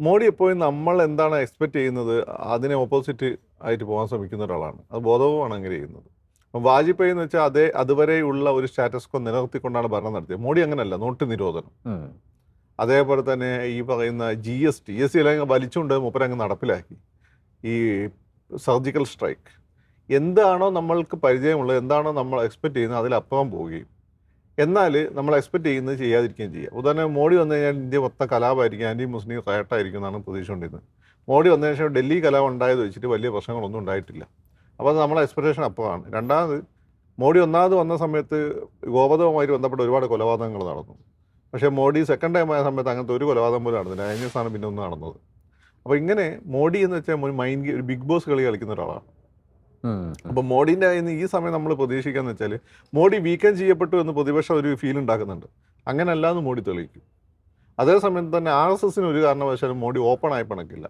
മോഡി എപ്പോഴും നമ്മൾ എന്താണ് എക്സ്പെക്ട് ചെയ്യുന്നത് അതിനെ ഓപ്പോസിറ്റ് ആയിട്ട് പോകാൻ ശ്രമിക്കുന്ന ഒരാളാണ്. അത് ബോധവുമാണ് അങ്ങനെ ചെയ്യുന്നത്. അപ്പം വാജ്പേയി എന്ന് വെച്ചാൽ അതുവരെയുള്ള ഒരു സ്റ്റാറ്റസ് കോ നിലനിർത്തിക്കൊണ്ടാണ് ഭരണം നടത്തിയത്. മോഡി അങ്ങനെയല്ല, നോട്ട് നിരോധനം, അതേപോലെ തന്നെ ഈ പറയുന്ന GST എല്ലാം വലിച്ചുകൊണ്ട് മൂപ്പരങ്ങ് നടപ്പിലാക്കി. ഈ സർജിക്കൽ സ്ട്രൈക്ക്, എന്താണോ നമ്മൾക്ക് പരിചയമുള്ളത്, എന്താണോ നമ്മൾ എക്സ്പെക്ട് ചെയ്യുന്നത് അതിലപ്പുറം പോവുകയും, എന്നാൽ നമ്മൾ എക്സ്പെക്ട് ചെയ്യുന്നത് ചെയ്യാതിരിക്കുകയും ചെയ്യുക. ഉദാഹരണം, മോഡി വന്നു കഴിഞ്ഞാൽ ഇന്ത്യ മൊത്തം കലാപമായിരിക്കും, ആൻറ്റി മുസ്ലിം റയട്ടായിരിക്കും എന്നാണ് പ്രതീക്ഷിച്ചുകൊണ്ടിരുന്നത്. മോഡി വന്നതിന് ശേഷം ഡൽഹി കലാപം ഉണ്ടായത് വെച്ചിട്ട് വലിയ പ്രശ്നങ്ങളൊന്നും ഉണ്ടായിട്ടില്ല. അപ്പോൾ അത് നമ്മളെ എക്സ്പെക്ടേഷൻ അപ്പുറമാണ്. രണ്ടാമത്, മോഡി ഒന്നാമത് വന്ന സമയത്ത് ഗോവധവുമായിട്ട് ബന്ധപ്പെട്ട ഒരുപാട് കൊലപാതകങ്ങൾ നടന്നു. പക്ഷേ മോഡി സെക്കൻഡ് ടൈം ആയ സമയത്ത് അങ്ങനത്തെ ഒരു കൊലപാതകം പോലും നടന്നില്ല. കഴിഞ്ഞ സ്ഥാനം പിന്നെ ഒന്നും നടന്നത്. അപ്പോൾ ഇങ്ങനെ മോഡി എന്ന് വെച്ചാൽ ഒരു ബിഗ് ബോസ് കളി കളിക്കുന്ന ഒരാളാണ്. അപ്പോൾ മോഡീൻ്റെ കയ്യിൽ നിന്ന് ഈ സമയം നമ്മൾ പ്രതീക്ഷിക്കാന്ന് വെച്ചാൽ മോഡി വീക്കെൻഡ് ചെയ്യപ്പെട്ടു എന്ന് പ്രതിപക്ഷം ഒരു ഫീൽ ഉണ്ടാക്കുന്നുണ്ട്. അങ്ങനെയല്ല എന്ന് മോഡി തെളിയിക്കും. അതേസമയത്ത് തന്നെ RSSന് ഒരു കാരണവശാലും മോഡി ഓപ്പൺ ആയി പണക്കില്ല,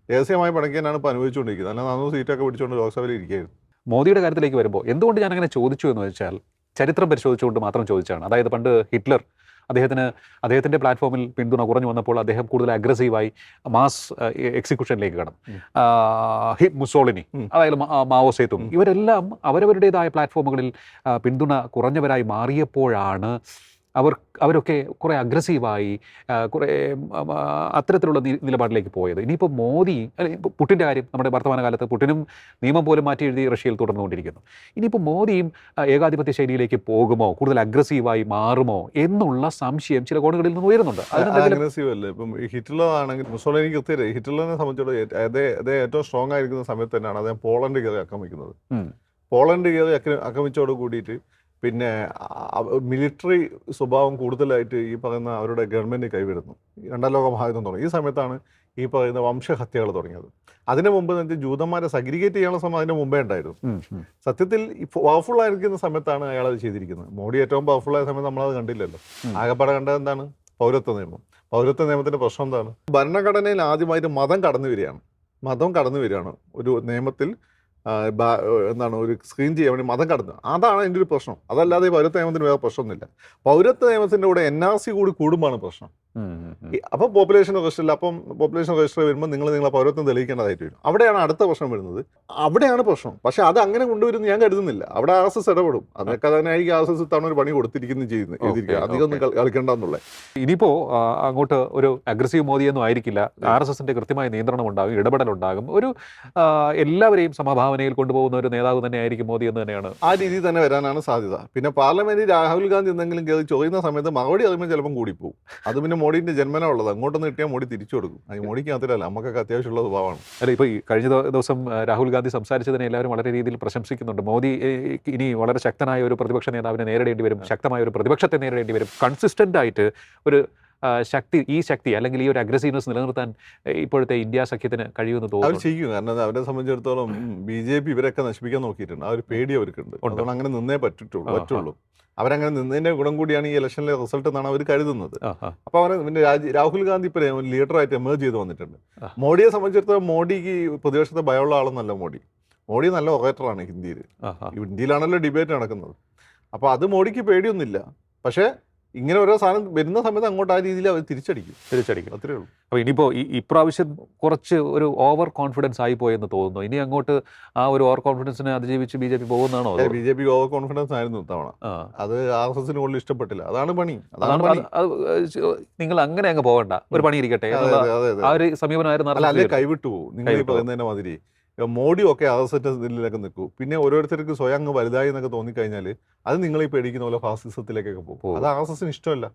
രഹസ്യമായി പണക്കിയാണ് ഇപ്പോൾ അനുഭവിച്ചുകൊണ്ടിരിക്കുന്നത്. അല്ല 400 സീറ്റൊക്കെ പിടിച്ചുകൊണ്ട് ലോക്സഭയിൽ ഇരിക്കുകയായിരുന്നു. മോദിയുടെ കാര്യത്തിലേക്ക് വരുമ്പോൾ എന്തുകൊണ്ട് ഞാൻ അങ്ങനെ ചോദിച്ചു എന്ന് വെച്ചാൽ ചരിത്രം പരിശോധിച്ചുകൊണ്ട് മാത്രം ചോദിച്ചാണ്. അതായത് പണ്ട് ഹിറ്റ്ലർ അദ്ദേഹത്തിൻ്റെ പ്ലാറ്റ്ഫോമിൽ പിന്തുണ കുറഞ്ഞു വന്നപ്പോൾ അദ്ദേഹം കൂടുതൽ അഗ്രസീവായി മാസ് എക്സിക്യൂഷനിലേക്ക് കടന്നു. മുസോളിനി, അതായത് മാവോ സേതുങ്, ഇവരെല്ലാം അവരവരുടേതായ പ്ലാറ്റ്ഫോമുകളിൽ പിന്തുണ കുറഞ്ഞവരായി മാറിയപ്പോഴാണ് അവരൊക്കെ കുറേ അഗ്രസീവായി കുറേ അത്തരത്തിലുള്ള നിലപാടിലേക്ക് പോയത്. ഇനിയിപ്പോൾ മോദി, പുട്ടിൻ്റെ കാര്യം, നമ്മുടെ വർത്തമാനകാലത്ത് പുട്ടിനും നിയമം പോലും മാറ്റി എഴുതി റഷ്യയിൽ തുടർന്നുകൊണ്ടിരിക്കുന്നു. ഇനിയിപ്പോൾ മോദിയും ഏകാധിപത്യ ശൈലിയിലേക്ക് പോകുമോ, കൂടുതൽ അഗ്രസീവായി മാറുമോ എന്നുള്ള സംശയം ചില കോണുകളിൽ നിന്ന് ഉയരുന്നുണ്ട്. അഗ്രസീവ് അല്ലേ ഇപ്പം ഹിറ്റ്ലർ ആണെങ്കിൽ, മുസോളിനിക്ക് ഒത്തിരി ഹിറ്റ്ലറിനെ സംബന്ധിച്ചിടത്തോളം അതേ ഏറ്റവും സ്ട്രോങ് ആയിരിക്കുന്ന സമയത്ത് തന്നെയാണ് അദ്ദേഹം പോളണ്ട് കയറി ആക്രമിക്കുന്നത്. പോളണ്ട് കയറി ആക്രമിച്ചോട് കൂടിയിട്ട് പിന്നെ മിലിറ്ററി സ്വഭാവം കൂടുതലായിട്ട് ഈ പറയുന്ന അവരുടെ ഗവൺമെൻറ് കൈവിടുന്നു. രണ്ടാം ലോക മഹായുദ്ധം തുടങ്ങി. ഈ സമയത്താണ് ഈ പറയുന്ന വംശഹത്യകൾ തുടങ്ങിയത്. അതിന് മുമ്പ് എന്ന് ജൂതന്മാരെ സഗ്രിഗേറ്റ് ചെയ്യാനുള്ള ശ്രമം അതിന് മുമ്പേ ഉണ്ടായിരുന്നു. സത്യത്തിൽ പവർഫുൾ ആയിരിക്കുന്ന സമയത്താണ് അയാൾ അത് ചെയ്തിരിക്കുന്നത്. മോഡി ഏറ്റവും പവർഫുൾ ആയ സമയത്ത് നമ്മളത് കണ്ടില്ലല്ലോ. ആകെപ്പാടെ കണ്ടത് എന്താണ്? പൗരത്വ നിയമം. പൗരത്വ നിയമത്തിൻ്റെ പ്രശ്നം എന്താണ്? ഭരണഘടനയിൽ ആദ്യമായിട്ട് മതം കടന്നു വരികയാണ്. ഒരു നിയമത്തിൽ എന്താണ് ഒരു സ്ക്രീൻ ചെയ്യാൻ വേണ്ടി മതം കടന്നു. അതാണ് എൻ്റെ ഒരു പ്രശ്നം. അതല്ലാതെ പൗരത്വ നിയമത്തിന് വേറെ പ്രശ്നമൊന്നുമില്ല. പൗരത്വ നിയമത്തിൻ്റെ കൂടെ NRC കൂടി കൂടുമ്പോഴാണ് പ്രശ്നം. അപ്പം പോപ്പുലേഷൻ രജിസ്റ്ററിൽ പോപ്പുലേഷൻ രജിസ്റ്റർ വരുമ്പോൾ നിങ്ങളെ പൗരത്വം തെളിയിക്കേണ്ടതായിട്ട് വരും. അവിടെയാണ് അടുത്ത പ്രശ്നം വരുന്നത്. അവിടെയാണ് പ്രശ്നം. പക്ഷെ അത് അങ്ങനെ കൊണ്ടുവരുമെന്ന് ഞാൻ കരുതുന്നില്ല. അവിടെ RSS ഇടപെടും. അതൊക്കെ തന്നെയായിരിക്കും RSS തവണ ഒരു പണി ചെയ്തിരിക്കുക. അധികം ഒന്നും കളിക്കേണ്ടെന്നുള്ള. ഇനിയിപ്പോൾ അങ്ങോട്ട് ഒരു അഗ്രസീവ് മോദിയൊന്നും ആയിരിക്കില്ല. RSSന്റെ കൃത്യമായ നിയന്ത്രണം ഉണ്ടാകും, ഇടപെടലുണ്ടാകും. ഒരു എല്ലാവരെയും സമഭാവനയിൽ കൊണ്ടുപോകുന്ന ഒരു നേതാവ് തന്നെ ആയിരിക്കും മോദി എന്ന് തന്നെയാണ്. ആ രീതിയിൽ തന്നെ വരാനാണ് സാധ്യത. പിന്നെ പാർലമെന്റിൽ രാഹുൽ ഗാന്ധി എന്തെങ്കിലും കയറി ചോദിക്കുന്ന സമയത്ത് മറുപടി അതുമ്പോൾ ചിലപ്പം കൂടിപ്പോകും. അത് പിന്നെ മോഡിന്റെ ജന്മന ഉള്ളത്. അങ്ങോട്ടൊന്ന് കിട്ടിയാൽ മോഡി തിരിച്ചു കൊടുക്കും. അത് മോഡിക്ക് മാത്രമല്ല, നമുക്കൊക്കെ അത്യാവശ്യമുള്ള സ്വഭാവമാണ്. അല്ല, ഇപ്പോൾ ഈ കഴിഞ്ഞ ദിവസം രാഹുൽ ഗാന്ധി സംസാരിച്ചതിനെ എല്ലാവരും വളരെ രീതിയിൽ പ്രശംസിക്കുന്നുണ്ട്. മോദി ഇനി വളരെ ശക്തനായ ഒരു പ്രതിപക്ഷ നേതാവിനെ നേരിടേണ്ടി വരും, ശക്തമായ ഒരു പ്രതിപക്ഷത്തെ നേരിടേണ്ടി വരും. കൺസിസ്റ്റന്റ് ആയിട്ട് ഒരു ശക്തി അല്ലെങ്കിൽ ഈ ഒരു അഗ്രസീവ്നെസ് നിലനിർത്താൻ ഇപ്പോഴത്തെ ഇന്ത്യ സഖ്യത്തിന് കഴിയുമെന്ന് തോന്നുന്നു. അവർ ചെയ്യും. കാരണം അവരെ സംബന്ധിച്ചിടത്തോളം BJP ഇവരൊക്കെ നശിപ്പിക്കാൻ നോക്കിയിട്ടുണ്ട്. ആ ഒരു പേടി അവർക്കുണ്ട്. അതുകൊണ്ട് അങ്ങനെ നിന്നേ പറ്റുള്ളൂ. അവരങ്ങനെ നിന്നതിന്റെ ഗുണം കൂടിയാണ് ഈ ഇലക്ഷനിലെ റിസൾട്ട് എന്നാണ് അവർ കരുതുന്നത്. അപ്പോൾ അവർ പിന്നെ രാഹുൽ ഗാന്ധി ഇപ്പോൾ ലീഡറായിട്ട് എമേർജ് ചെയ്ത് വന്നിട്ടുണ്ട്. മോഡിയെ സംബന്ധിച്ചിടത്തോളം മോഡിക്ക് പ്രതിപക്ഷത്തെ ഭയമുള്ള ആളൊന്നല്ല മോഡി നല്ല ഒറേറ്ററാണ്. ഇന്ത്യയിലാണല്ലോ ഡിബേറ്റ് നടക്കുന്നത്. അപ്പോൾ അത് മോഡിക്ക് പേടിയൊന്നുമില്ല. പക്ഷേ ഇങ്ങനെ ഓരോ സാധനം വരുന്ന സമയത്ത് അങ്ങോട്ട് ആ രീതിയിൽ അവർ തിരിച്ചടിക്കും. അത്രേ ഉള്ളൂ. അപ്പോൾ ഇനിയിപ്പോൾ ഇപ്രാവശ്യം കുറച്ച് ഒരു ഓവർ കോൺഫിഡൻസ് ആയി പോയെന്ന് തോന്നുന്നു. ഇനി അങ്ങോട്ട് ആ ഒരു ഓവർ കോൺഫിഡൻസിനെ അതിജീവിച്ച് BJP പോകുന്നതാണോ? BJP ഓവർ കോൺഫിഡൻസ് ആയിരുന്നു തവണ. അത് RSSന് കൂടുതൽ ഇഷ്ടപ്പെട്ടില്ല. അതാണ് പണി. നിങ്ങൾ അങ്ങനെ അങ്ങ് പോകണ്ട, ഒരു പണി ഇരിക്കട്ടെ, ആ ഒരു സമീപനമായിരുന്നു. അല്ലെ കൈവിട്ടു പോകും. നിങ്ങൾ ഈ പറയുന്നതിന്റെ മാതിരി മോഡി ഒക്കെ RSSിലേക്ക് നിൽക്കൂ. പിന്നെ ഓരോരുത്തർക്ക് സ്വയം അങ്ങ് വലുതായി എന്നൊക്കെ തോന്നിക്കഴിഞ്ഞാൽ അത് നിങ്ങൾ ഈ പേടിക്കുന്ന പോലെ ഫാസിസത്തിലേക്കൊക്കെ പോകും. അത് RSSന് ഇഷ്ടമല്ല.